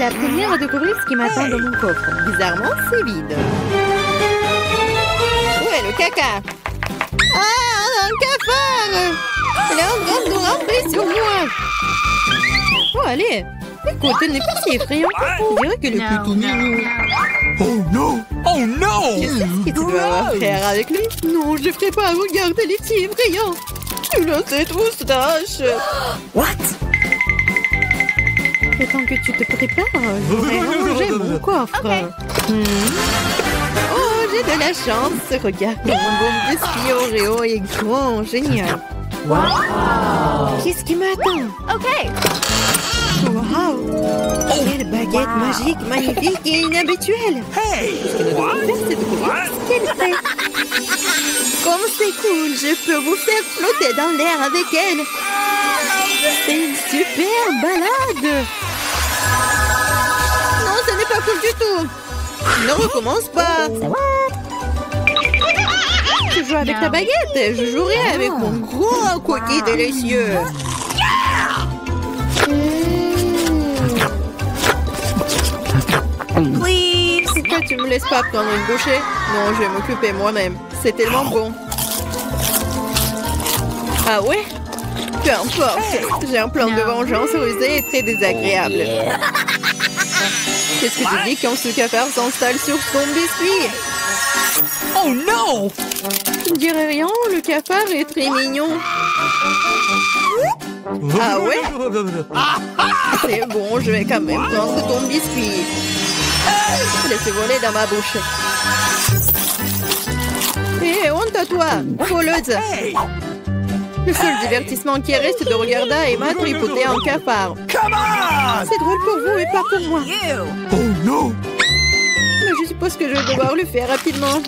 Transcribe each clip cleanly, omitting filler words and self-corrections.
la première à découvrir ce qui m'attend dans mon coffre. Bizarrement, c'est vide. Où est le caca? Ah, un cafard! Elle est en train de rentrer sur moi. Oh, allez. Écoute, elle n'est pas si effrayante. On dirait qu'elle est plutôt mignonne. Oh non! Oh non! Qu'est-ce que tu dois faire avec lui? Non, je ne ferai pas. Regarde, elle est si effrayante. Tu as cette moustache. What? Le temps que tu te prépares, je vais ranger mon coffre. Oh, j'ai de la chance. Regarde, mon bon biscuit Oreo est grand. Génial. Wow! Qu'est-ce qui m'attend? Okay. Wow! Quelle baguette magique, magnifique et inhabituelle! Hey! Ce que nous devons faire, c'est découvrir ce qu'elle fait. Comme c'est cool, je peux vous faire flotter dans l'air avec elle. C'est une super balade. Non, ce n'est pas cool du tout. Ne recommence pas. Tu joues avec ta baguette. Je jouerai avec mon gros cookie délicieux. Please. Pourquoi tu me laisses pas prendre une bouchée? Non, je vais m'occuper moi-même. C'est tellement bon. Ah ouais? Peu importe. J'ai un plan de vengeance rusé et très désagréable. Qu'est-ce que tu dis quand ce cafard s'installe sur ton biscuit? Oh non! Je ne dirais rien, le cafard est très mignon. Ah ouais? C'est bon, je vais quand même prendre ton biscuit. Laisse voler dans ma bouche. Hé, honte à toi, voleuse. Le seul divertissement qui reste de regarder Emma tripoter un cafard. Come on! C'est drôle pour vous et pas pour moi. Oh non! Mais je suppose que je vais devoir le faire rapidement.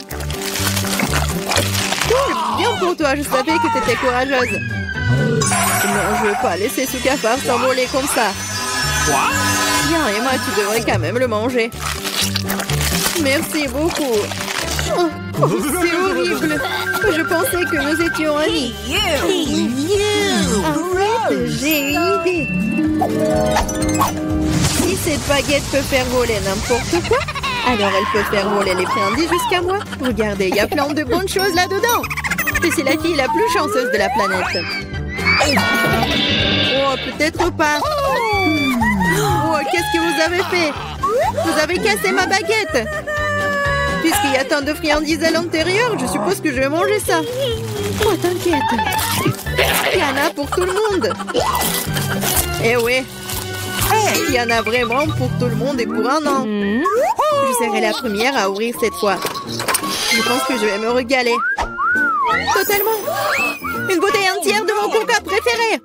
Cool, bien pour toi, je savais que tu étais courageuse. Non, je veux pas laisser ce cafard s'envoler comme ça. Bien, Emma, tu devrais quand même le manger. Merci beaucoup. Oh, c'est horrible. Je pensais que nous étions amis. Arrête, j'ai une idée. Si cette baguette peut faire voler n'importe quoi, alors elle peut faire voler les friandises jusqu'à moi. Regardez, il y a plein de bonnes choses là-dedans. Je suis la fille la plus chanceuse de la planète. Oh, peut-être pas. Oh, qu'est-ce que vous avez fait? Vous avez cassé ma baguette. Puisqu'il y a tant de friandises à l'intérieur, je suppose que je vais manger ça. Oh, t'inquiète. Il y en a pour tout le monde. Eh oui. Il y en a vraiment pour tout le monde et pour un an. Je serai la première à ouvrir cette fois. Je pense que je vais me régaler. Totalement. Une bouteille entière de mon coca préféré.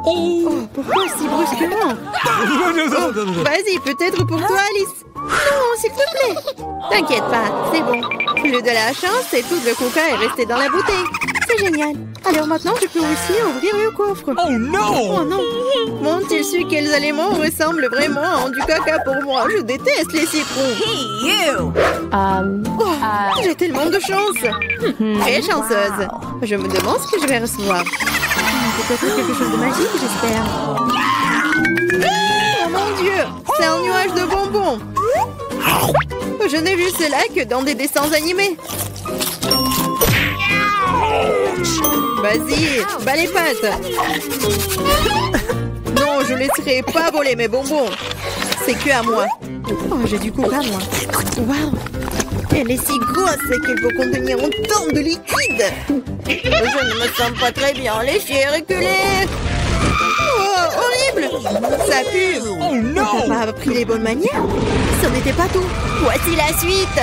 Oh, pourquoi si brusquement? Oh, vas-y, peut-être pour toi, Alice. Non, s'il te plaît. T'inquiète pas, c'est bon. J'ai eu de la chance et tout le coca est resté dans la bouteille. C'est génial. Alors maintenant, je peux aussi ouvrir le coffre. Oh non! Oh non. M'ont-ils su quels aliments ressemblent vraiment à du caca pour moi? Je déteste les citrons. Oh, j'ai tellement de chance. Très chanceuse. Je me demande ce que je vais recevoir. Peut-être quelque chose de magique, j'espère. Oh mon Dieu, c'est un nuage de bonbons. Je n'ai vu cela que dans des dessins animés. Vas-y, bats les pattes. Non, je laisserai pas voler mes bonbons. C'est que à moi. Oh, j'ai du coca, moi. Waouh, elle est si grosse qu'elle peut contenir autant de liquide. Je ne me sens pas très bien. Les chiens reculés. Oh, horrible. Ça pue. Oh non! T'as pas appris les bonnes manières? Ça n'était pas tout. Voici la suite.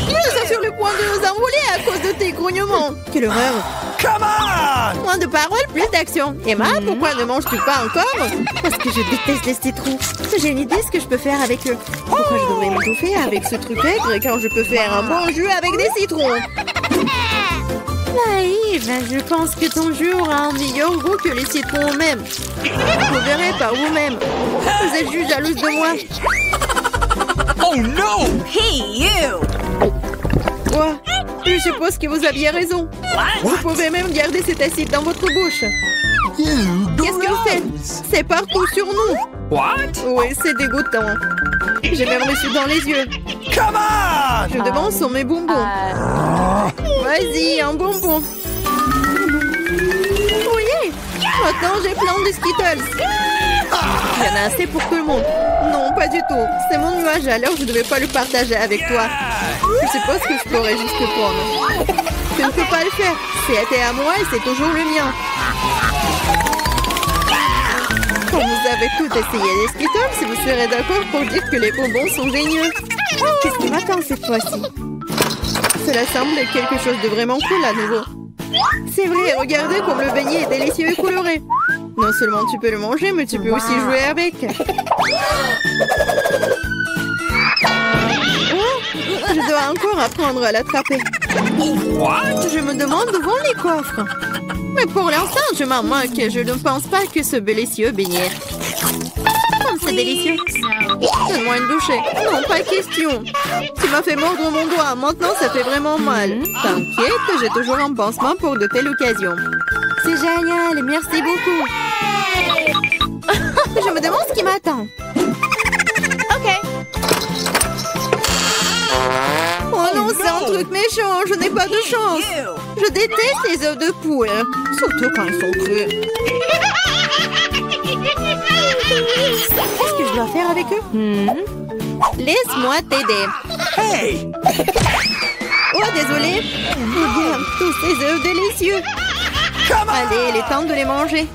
Nous sommes sur le point de nous envoler à cause de tes grognements. Quelle horreur. Come on! Moins de paroles, plus d'action. Emma, pourquoi ne manges-tu pas encore? Parce que je déteste les citrons. J'ai une idée ce que je peux faire avec eux. Pourquoi je devrais m'étouffer avec ce truc aigre quand je peux faire un bon jus avec des citrons? Naïve, je pense que ton jus aura un meilleur goût que les citrons eux-mêmes. Vous verrez par vous-même. Vous êtes juste jalouse de moi. Oh non! Hey, you! Quoi? Je suppose que vous aviez raison. Vous pouvez même garder cet acide dans votre bouche. Qu'est-ce que vous faites? C'est partout sur nous. What? Oui, c'est dégoûtant. J'ai même reçu dans les yeux. Come on! Je demande sur mes bonbons. Vas-y, un bonbon. Oui! Maintenant, j'ai plein de Skittles. Il y en a assez pour tout le monde. Non, pas du tout. C'est mon nuage, alors je ne devais pas le partager avec toi. Je suppose que je pourrais juste le prendre. Je ne peux pas le faire. C'était à moi et c'est toujours le mien. Quand vous avez tout essayé des Skittles, vous serez d'accord pour dire que les bonbons sont géniaux. Qu'est-ce qui m'attend cette fois-ci? Cela semble quelque chose de vraiment cool à nouveau. C'est vrai, regardez comme le beignet est délicieux et coloré. Non seulement tu peux le manger, mais tu peux aussi jouer avec. Oh, je dois encore apprendre à l'attraper. Je me demande où vont les coffres. Mais pour l'instant, je m'en moque. Je ne pense pas que ce délicieux beignet. Oh, c'est délicieux. Donne-moi une bouchée. Non, pas question. Tu m'as fait mordre mon doigt. Maintenant, ça fait vraiment mal. T'inquiète, j'ai toujours un pansement pour de telles occasions. C'est génial. Merci beaucoup. Je me demande ce qui m'attend. Okay. Oh non, c'est un truc méchant. Je n'ai pas de chance. You. Je déteste les œufs de poule. Surtout quand ils sont crus. Qu'est-ce que je dois faire avec eux? Laisse-moi t'aider. Hey! Oh, désolé. Regarde tous ces œufs délicieux. Come on! Allez, il est temps de les manger.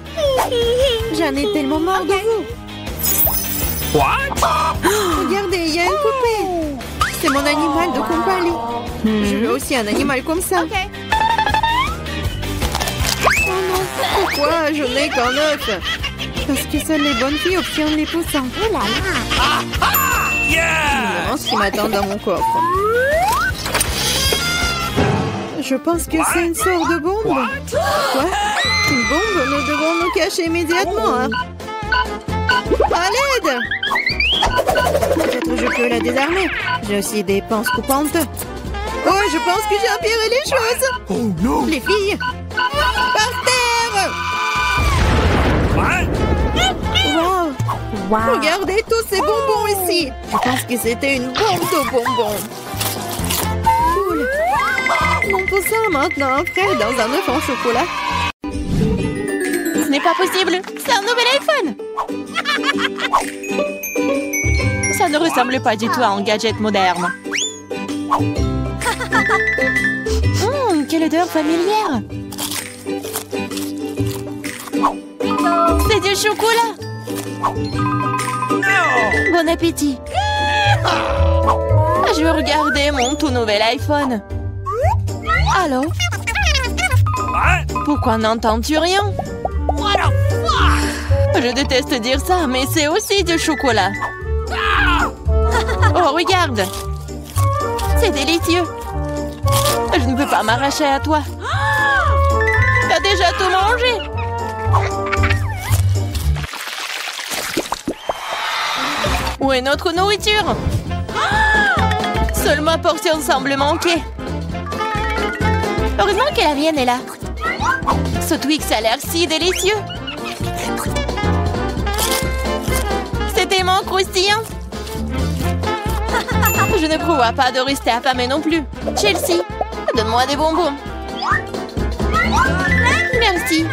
J'en ai tellement marre de vous. What? Regardez, il y a une poupée. C'est mon animal de compagnie. Je veux aussi un animal comme ça. Okay. Oh non, pourquoi je n'ai qu'un œuf? Parce que seules les bonnes filles obtiennent les poussins. Oh là là. Je Yeah! me demande ce qui m'attend dans mon coffre. Je pense que c'est une sorte de bombe. Quoi? Une bombe? Nous devons nous cacher immédiatement. Hein? À l'aide! Peut-être je peux la désarmer. J'ai aussi des pinces coupantes. Oh, je pense que j'ai empiré les choses. Oh no! Les filles! Par terre! What? Wow! Regardez tous ces bonbons ici! Je pense que c'était une bombe de bonbons. Cool! Mon poussin maintenant un frère dans un œuf en chocolat. Ce n'est pas possible. C'est un nouvel iPhone. Ça ne ressemble pas du tout à un gadget moderne. Quelle odeur familière. C'est du chocolat. No! Bon appétit. Je vais regarder mon tout nouvel iPhone. Allô? What? Pourquoi n'entends-tu rien? What the fuck? Je déteste dire ça, mais c'est aussi du chocolat. Oh, regarde! C'est délicieux! Je ne peux pas m'arracher à toi. T'as déjà tout mangé! Où est notre nourriture? Seule ma portion semble manquer. Heureusement que la mienne est là. Ce Twix a l'air si délicieux. C'est tellement croustillant. Je ne prévois pas de rester affamée non plus. Chelsea, donne-moi des bonbons. Merci.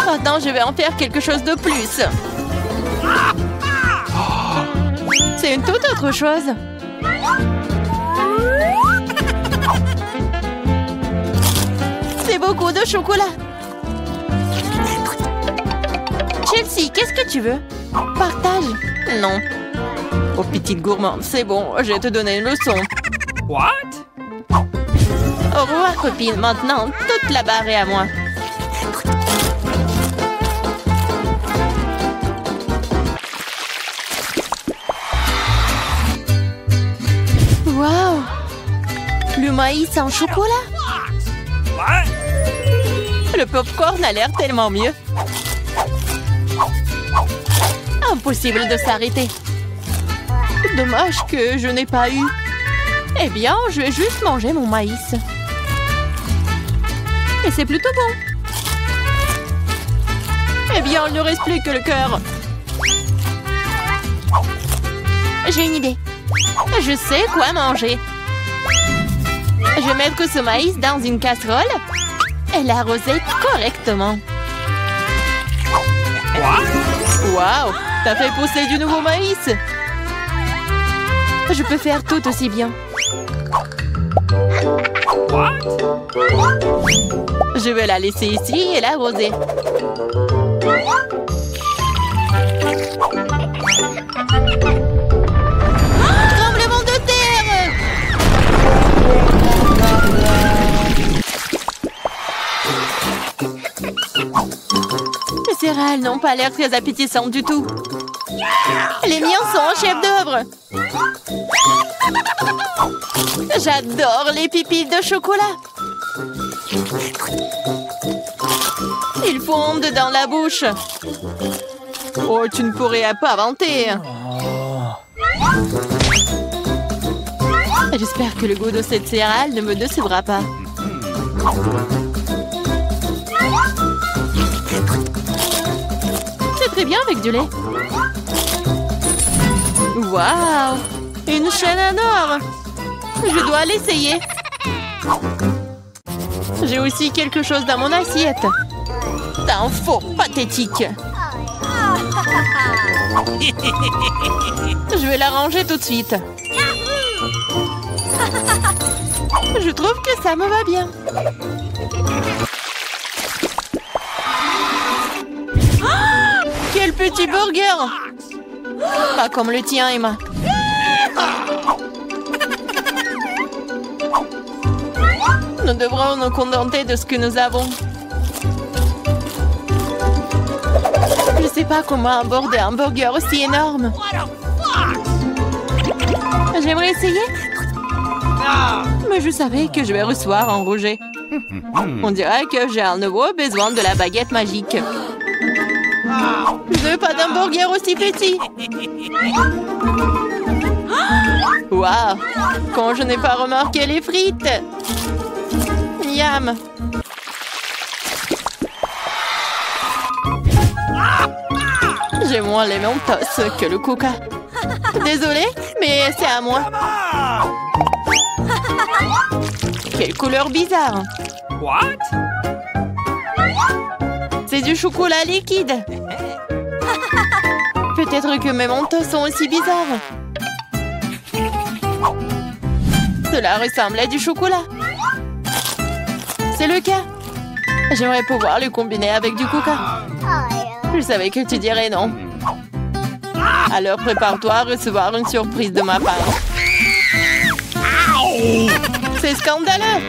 Maintenant, je vais en faire quelque chose de plus. C'est une toute autre chose. C'est beaucoup de chocolat. Chelsea, qu'est-ce que tu veux? Partage. Non. Oh, petite gourmande, c'est bon, je vais te donner une leçon. What? Au revoir, copine. Maintenant, toute la barre est à moi. Waouh! Le maïs en chocolat? What? Le popcorn a l'air tellement mieux. Impossible de s'arrêter. Dommage que je n'ai pas eu. Eh bien, je vais juste manger mon maïs. Et c'est plutôt bon. Eh bien, il ne reste plus que le cœur. J'ai une idée. Je sais quoi manger. Je vais mettre ce maïs dans une casserole et l'arroser correctement. Waouh! T'as fait pousser du nouveau maïs! Je peux faire tout aussi bien. Je vais la laisser ici et l'arroser. Tremblement de terre! Les céréales n'ont pas l'air très appétissantes du tout. Les miens sont en chef d'œuvre. J'adore les pépites de chocolat. Ils fondent dans la bouche. Oh, tu ne pourrais pas inventer. J'espère que le goût de cette céréale ne me décevra pas. C'est très bien avec du lait. Waouh! Une chaîne en or! Je dois l'essayer. J'ai aussi quelque chose dans mon assiette. T'es un faux pathétique. Je vais la ranger tout de suite. Je trouve que ça me va bien. Oh, quel petit burger! Pas comme le tien, Emma. Nous devrons nous contenter de ce que nous avons. Je ne sais pas comment aborder un burger aussi énorme. J'aimerais essayer. Mais je savais que je vais recevoir un rejet. On dirait que j'ai à nouveau besoin de la baguette magique. Je ne veux pas d'un burger aussi petit. Waouh! Quand je n'ai pas remarqué les frites. Miam! J'ai moins les Mentos que le Coca. Désolée, mais c'est à moi. Quelle couleur bizarre! What? C'est du chocolat liquide. Peut-être que mes Mentos sont aussi bizarres. Cela ressemble à du chocolat. C'est le cas. J'aimerais pouvoir le combiner avec du Coca. Je savais que tu dirais non. Alors prépare-toi à recevoir une surprise de ma part. C'est scandaleux.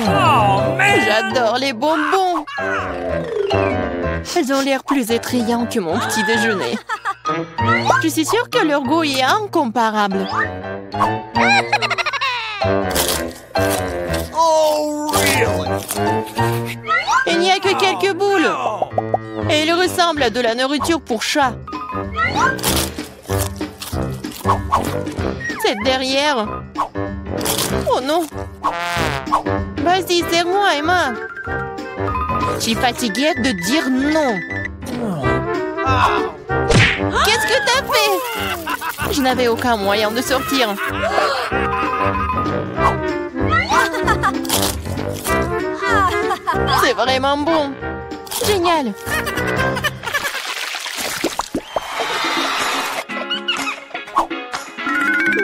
Oh, man! J'adore les bonbons. Elles ont l'air plus attrayants que mon petit déjeuner. Je suis sûre que leur goût est incomparable. Oh, really? Il n'y a que quelques boules. Et ils ressemblent à de la nourriture pour chat. C'est derrière. Oh non. Vas-y, serre-moi, Emma. Je suis fatiguée de dire non. Qu'est-ce que t'as fait? Je n'avais aucun moyen de sortir. C'est vraiment bon. Génial.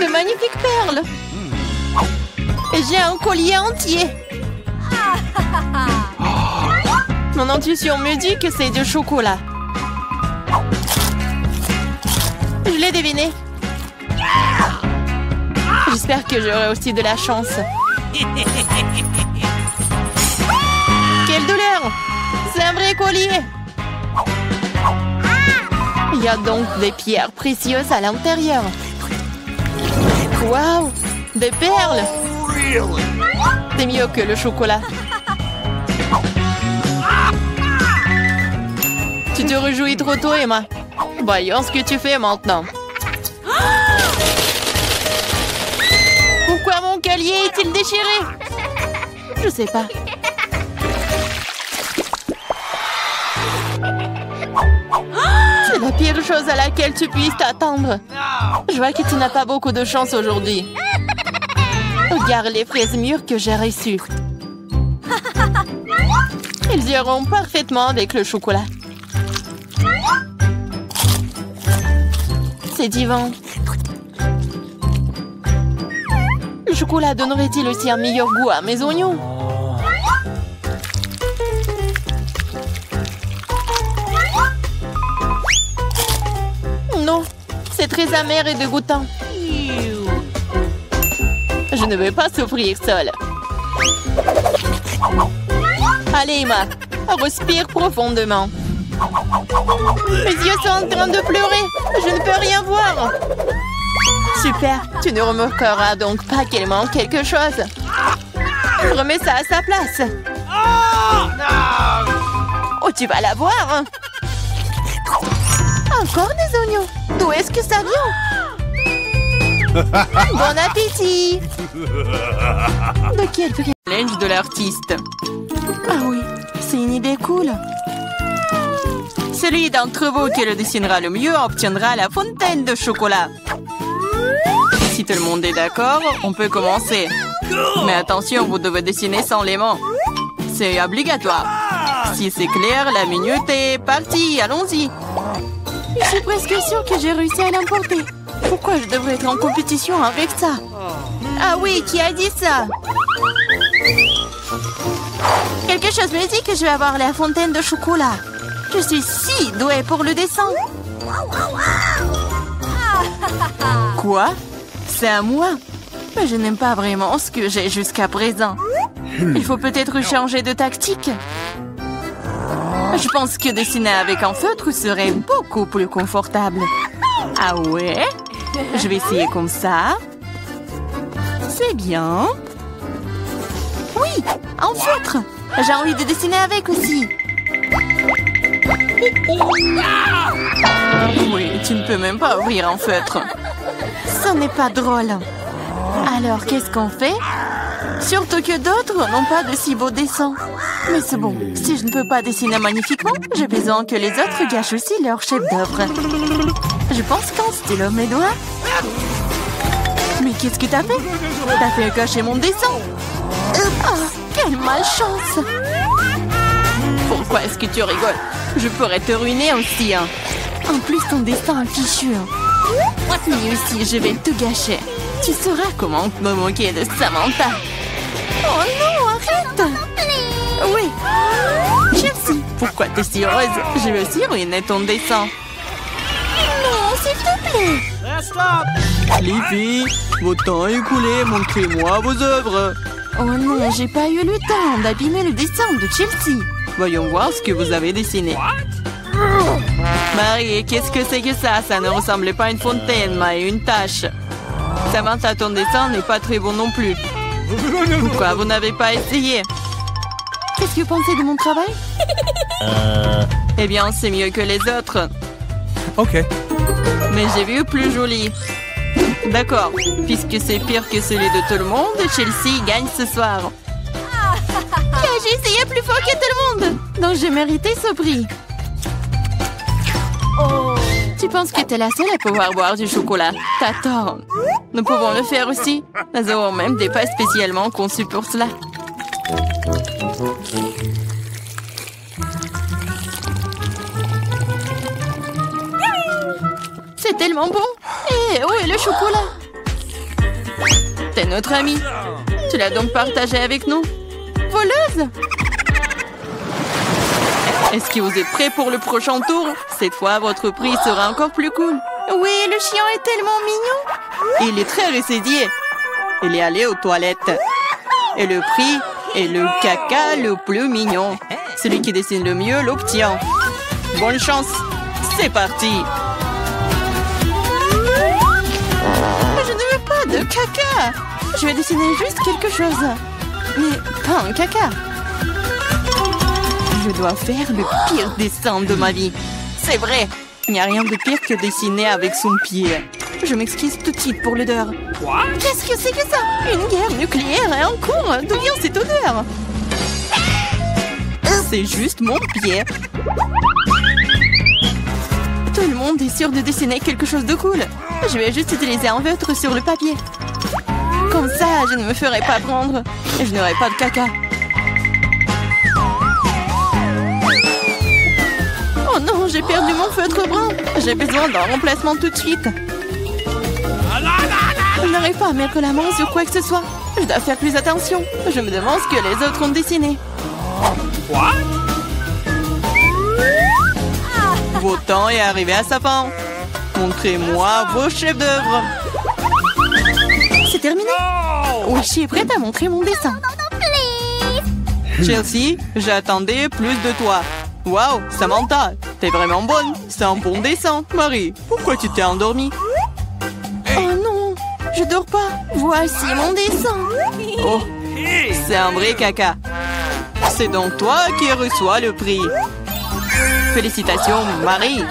De magnifiques perles. Et j'ai un collier entier. Mon intuition me dit que c'est du chocolat. Je l'ai deviné. J'espère que j'aurai aussi de la chance. Quelle douleur! C'est un vrai collier! Il y a donc des pierres précieuses à l'intérieur. Waouh! Des perles! C'est mieux que le chocolat. Tu te réjouis trop tôt, Emma. Voyons ce que tu fais maintenant. Pourquoi mon collier est-il déchiré? Je sais pas. C'est la pire chose à laquelle tu puisses t'attendre. Je vois que tu n'as pas beaucoup de chance aujourd'hui. Regarde les fraises mûres que j'ai reçues. Ils iront parfaitement avec le chocolat. C'est divin. Le chocolat donnerait-il aussi un meilleur goût à mes oignons? Non, c'est très amer et dégoûtant. Je ne vais pas souffrir seule. Allez, Emma, respire profondément. Mes yeux sont en train de pleurer. Je ne peux rien voir. Super, tu ne remarqueras donc pas qu'il manque quelque chose. Remets ça à sa place. Oh, tu vas la voir. Encore des oignons. D'où est-ce que ça vient? Bon appétit. De quel challenge de l'artiste? Ah oui, c'est une idée cool. Celui d'entre vous qui le dessinera le mieux obtiendra la fontaine de chocolat. Si tout le monde est d'accord, on peut commencer. Mais attention, vous devez dessiner sans les mains. C'est obligatoire. Si c'est clair, la minute est partie. Allons-y. Je suis presque sûre que j'ai réussi à l'emporter. Pourquoi je devrais être en compétition avec ça? Ah oui, qui a dit ça? Quelque chose me dit que je vais avoir la fontaine de chocolat. Je suis si douée pour le dessin. Quoi? C'est à moi? Mais je n'aime pas vraiment ce que j'ai jusqu'à présent. Il faut peut-être changer de tactique. Je pense que dessiner avec un feutre serait beaucoup plus confortable. Ah ouais? Je vais essayer comme ça. C'est bien. Oui, un feutre. J'ai envie de dessiner avec aussi. Oui, tu ne peux même pas ouvrir un feutre. Ce n'est pas drôle. Alors, qu'est-ce qu'on fait? Surtout que d'autres n'ont pas de si beaux dessins. Mais c'est bon, si je ne peux pas dessiner magnifiquement, j'ai besoin que les autres gâchent aussi leur chef-d'œuvre. Je pense qu'un stylo mes doigts. Mais qu'est-ce que t'as fait? T'as fait gâcher mon dessin. Oh, quelle malchance! Pourquoi est-ce que tu rigoles? Je pourrais te ruiner aussi, hein. En plus, ton destin est fichu. Mais aussi, je vais te gâcher. Tu sauras comment me moquer de Samantha. Oh non, arrête! Oui. Chelsea, pourquoi t'es si heureuse? Je vais aussi ruiner ton dessin. Non, s'il te plaît. Les filles, votre temps est écoulé, montrez-moi vos œuvres. Oh non, j'ai pas eu le temps d'abîmer le dessin de Chelsea. Voyons voir ce que vous avez dessiné. Marie, qu'est-ce que c'est que ça? Ça ne ressemblait pas à une fontaine, mais à une tache. Samantha, ton dessin n'est pas très bon non plus. Pourquoi vous n'avez pas essayé? Qu'est-ce que vous pensez de mon travail? Eh bien, c'est mieux que les autres. Ok. Mais j'ai vu plus joli. D'accord, puisque c'est pire que celui de tout le monde, Chelsea gagne ce soir. J'ai essayé plus fort que tout le monde. Donc j'ai mérité ce prix. Tu penses que t'es la seule à pouvoir boire du chocolat? T'as tort. Nous pouvons le faire aussi. Nous avons même des pas spécialement conçus pour cela. C'est tellement bon. Et où est le chocolat? T'es notre amie. Tu l'as donc partagé avec nous? Voleuse! Est-ce que vous êtes prêts pour le prochain tour? Cette fois, votre prix sera encore plus cool. Oui, le chien est tellement mignon. Il est très ressaidié. Il est allé aux toilettes. Et le prix est le caca le plus mignon. Celui qui dessine le mieux l'obtient. Bonne chance. C'est parti. Je ne veux pas de caca. Je vais dessiner juste quelque chose. Mais pas un caca. Je dois faire le pire dessin de ma vie. C'est vrai. Il n'y a rien de pire que dessiner avec son pied. Je m'excuse tout de suite pour l'odeur. Qu'est-ce que c'est que ça? Une guerre nucléaire est en cours. D'où vient cette odeur? C'est juste mon pied. Tout le monde est sûr de dessiner quelque chose de cool. Je vais juste utiliser un feutre sur le papier. Comme ça, je ne me ferai pas prendre. Et je n'aurai pas de caca. Oh non, j'ai perdu mon feutre brun. J'ai besoin d'un remplacement tout de suite. Je n'arrive pas à mettre la main sur quoi que ce soit. Je dois faire plus attention. Je me demande ce que les autres ont dessiné. What? Votre temps est arrivé à sa fin. Montrez-moi vos chefs d'œuvre. C'est terminé. Oui, je suis prête à montrer mon dessin. Chelsea, j'attendais plus de toi. Waouh, Samantha, t'es vraiment bonne. C'est un bon dessin. Marie, pourquoi tu t'es endormie? Oh non, je dors pas. Voici mon dessin. Oh, c'est un vrai caca. C'est donc toi qui reçois le prix. Félicitations, Marie.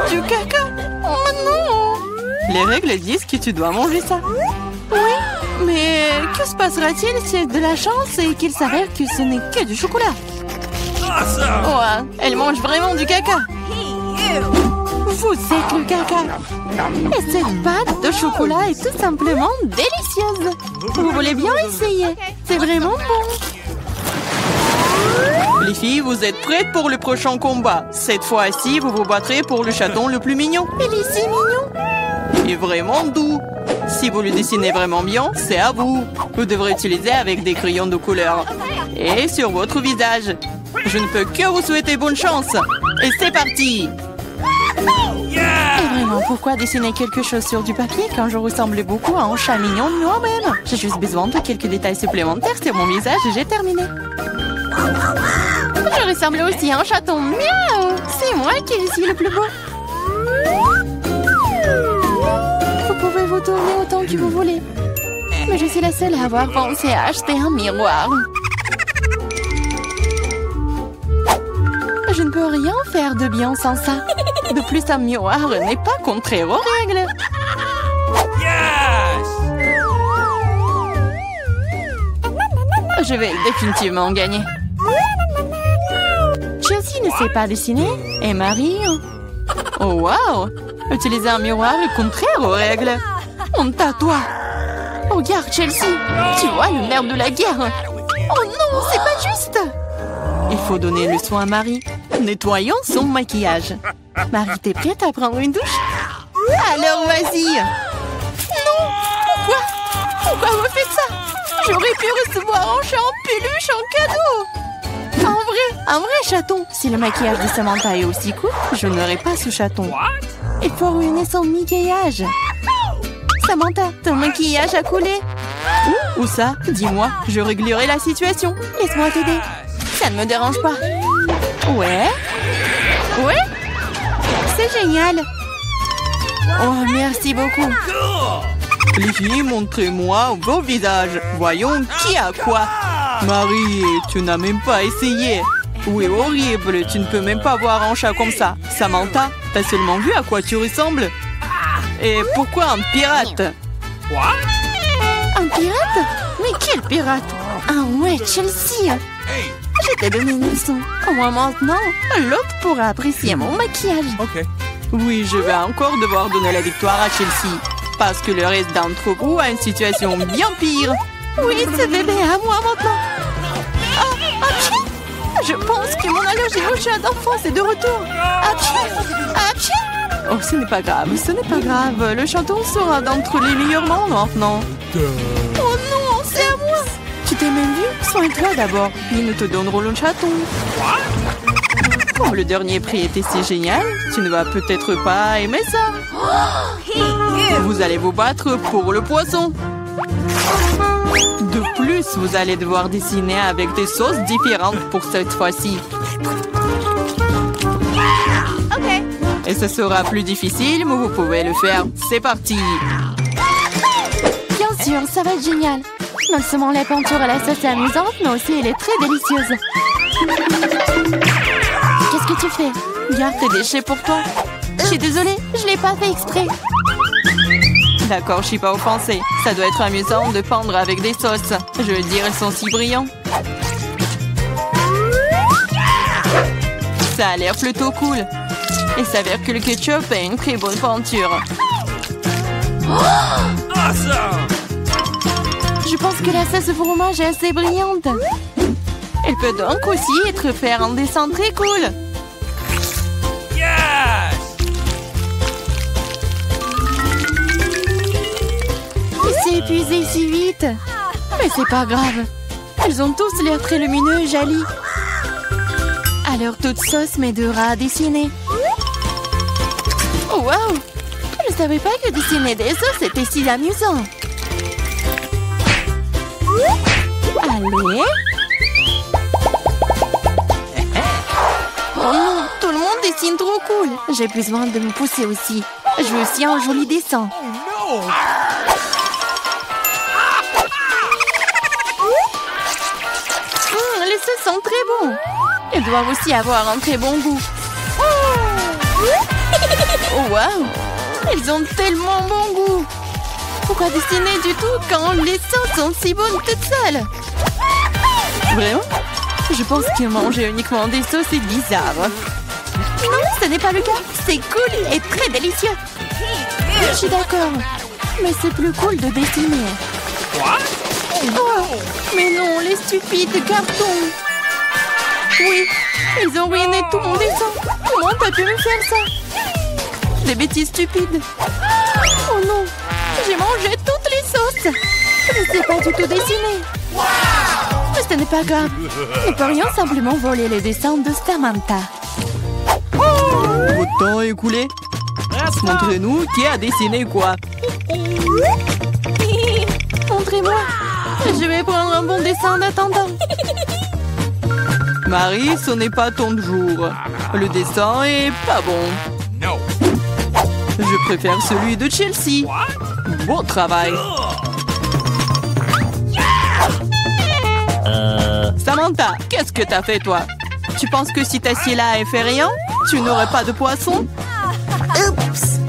Du caca. Oh non. Les règles disent que tu dois manger ça. Oui, mais que se passera-t-il si j'ai de la chance et qu'il s'avère que ce n'est que du chocolat? Awesome! Oh, elle mange vraiment du caca. Vous êtes le caca. Et cette pâte de chocolat est tout simplement délicieuse. Vous voulez bien essayer? C'est vraiment bon. Les filles, vous êtes prêtes pour le prochain combat. Cette fois-ci, vous vous battrez pour le chaton le plus mignon. Il est si mignon. Et vraiment doux. Si vous le dessinez vraiment bien, c'est à vous. Vous devrez utiliser avec des crayons de couleur. Et sur votre visage. Je ne peux que vous souhaiter bonne chance. Et c'est parti! Et vraiment, pourquoi dessiner quelque chose sur du papier quand je ressemble beaucoup à un chat mignon de moi-même? J'ai juste besoin de quelques détails supplémentaires sur mon visage et j'ai terminé. Je ressemble aussi à un chaton. Miaou! C'est moi qui suis le plus beau. Vous pouvez vous tourner autant que vous voulez. Mais je suis la seule à avoir pensé à acheter un miroir. Je ne peux rien faire de bien sans ça. De plus, un miroir n'est pas contraire aux règles. Yes! Je vais définitivement gagner. Chelsea ne sait pas dessiner. Et Marie... Oh wow! Utiliser un miroir est contraire aux règles. Honte à toi. Regarde, Chelsea. Tu vois le nerf de la guerre. Oh non, c'est pas juste. Il faut donner le soin à Marie. Nettoyons son maquillage. Marie, t'es prête à prendre une douche? Alors, vas-y! Non! Pourquoi vous faites ça? J'aurais pu recevoir un chat en peluche en cadeau! Un vrai chaton! Si le maquillage de Samantha est aussi court, je n'aurai pas ce chaton. What? Il faut ruiner son maquillage. Samantha, ton maquillage a coulé. Où ça? Dis-moi, je réglerai la situation. Laisse-moi t'aider. Ça ne me dérange pas. Ouais? Ouais? C'est génial. Oh, merci beaucoup. Cool! Les filles, montrez-moi vos visages. Voyons qui a quoi. Marie, tu n'as même pas essayé. Oui, horrible, tu ne peux même pas voir un chat comme ça. Samantha, t'as seulement vu à quoi tu ressembles? Et pourquoi un pirate? What? Un pirate? Mais quel pirate? Ah ouais, Chelsea. Je t'ai donné une leçon. Au moins maintenant, l'autre pourra apprécier mon maquillage. Okay. Oui, je vais encore devoir donner la victoire à Chelsea. Parce que le reste d'entre vous a une situation bien pire. Oui, ce bébé est à moi maintenant. Ah, apchi! Je pense que mon allergie au chat d'enfance est de retour. Apchi! Apchi! Oh, ce n'est pas grave, ce n'est pas grave. Le chaton sera d'entre les meilleurs mondes maintenant. Oh non, c'est à moi. Tu t'es même vu? Soigne-toi d'abord, puis nous te donnerons le chaton. Comme le dernier prix était si génial, tu ne vas peut-être pas aimer ça. Vous allez vous battre pour le poisson. De plus, vous allez devoir dessiner avec des sauces différentes pour cette fois-ci. Et ce sera plus difficile, mais vous pouvez le faire. C'est parti! Bien sûr, ça va être génial. Non seulement la peinture à la sauce est amusante, mais aussi elle est très délicieuse. Qu'est-ce que tu fais? Garde tes déchets pour toi. Je suis désolée, je l'ai pas fait exprès. D'accord, je suis pas offensée. Ça doit être amusant de peindre avec des sauces. Je veux dire, elles sont si brillantes. Ça a l'air plutôt cool. Il s'avère que le ketchup a une très bonne peinture. Awesome! Je pense que la sauce au fromage est assez brillante. Elle peut donc aussi faire un dessin très cool. Yes! Il s'est épuisé si vite. Mais c'est pas grave. Ils ont tous l'air très lumineux et jolis. Alors toute sauce m'aidera à dessiner. Oh wow! Je ne savais pas que dessiner des sauces était si amusant. Allez. Oh non, tout le monde dessine trop cool. J'ai besoin de me pousser aussi. Je veux aussi un joli dessin. Les sauces sont très bons. Ils doivent aussi avoir un très bon goût. Oh wow! Ils ont tellement bon goût. Pourquoi dessiner du tout quand les sauces sont si bonnes toutes seules? Vraiment? Je pense que manger uniquement des sauces est bizarre. Non, ce n'est pas le cas. C'est cool et très délicieux. Je suis d'accord. Mais c'est plus cool de dessiner. Oh, mais non, les stupides cartons. Oui, ils ont ruiné tout mon dessin. Comment t'as pu me faire ça? Des bêtises stupides. Oh non, j'ai mangé toutes les sauces. Je ne sais pas du tout dessiner. Mais ce n'est pas grave. Nous pourrions simplement voler les dessins de Samantha. Votre temps est écoulé. Montrez-nous qui a dessiné quoi. Montrez-moi. Je vais prendre un bon dessin en attendant. Marie, ce n'est pas ton jour. Le dessin est pas bon. No. Je préfère celui de Chelsea. Bon travail. Samantha, qu'est-ce que t'as fait toi? Tu penses que si t'assieds là et fais rien, tu n'aurais pas de poisson? Oups!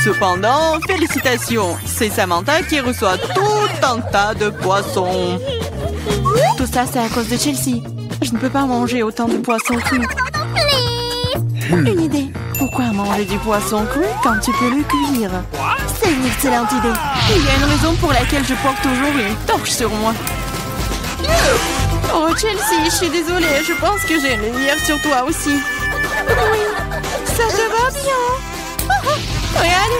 Cependant, félicitations, c'est Samantha qui reçoit tout un tas de poissons. Tout ça, c'est à cause de Chelsea. Je ne peux pas manger autant de poissons crus. Une idée. Pourquoi manger du poisson cru quand tu peux le cuire? C'est une excellente idée. Il y a une raison pour laquelle je porte toujours une torche sur moi. Oh Chelsea, je suis désolée. Je pense que j'ai une lumière sur toi aussi. Oui, ça te va bien. Regarde.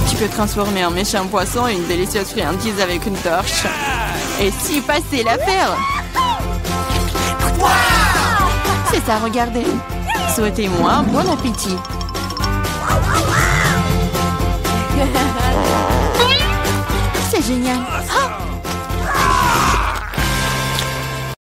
Tu peux transformer un méchant poisson en une délicieuse friandise avec une torche. Et si passer l'affaire. C'est ça, regardez. Souhaitez-moi un bon appétit. C'est génial.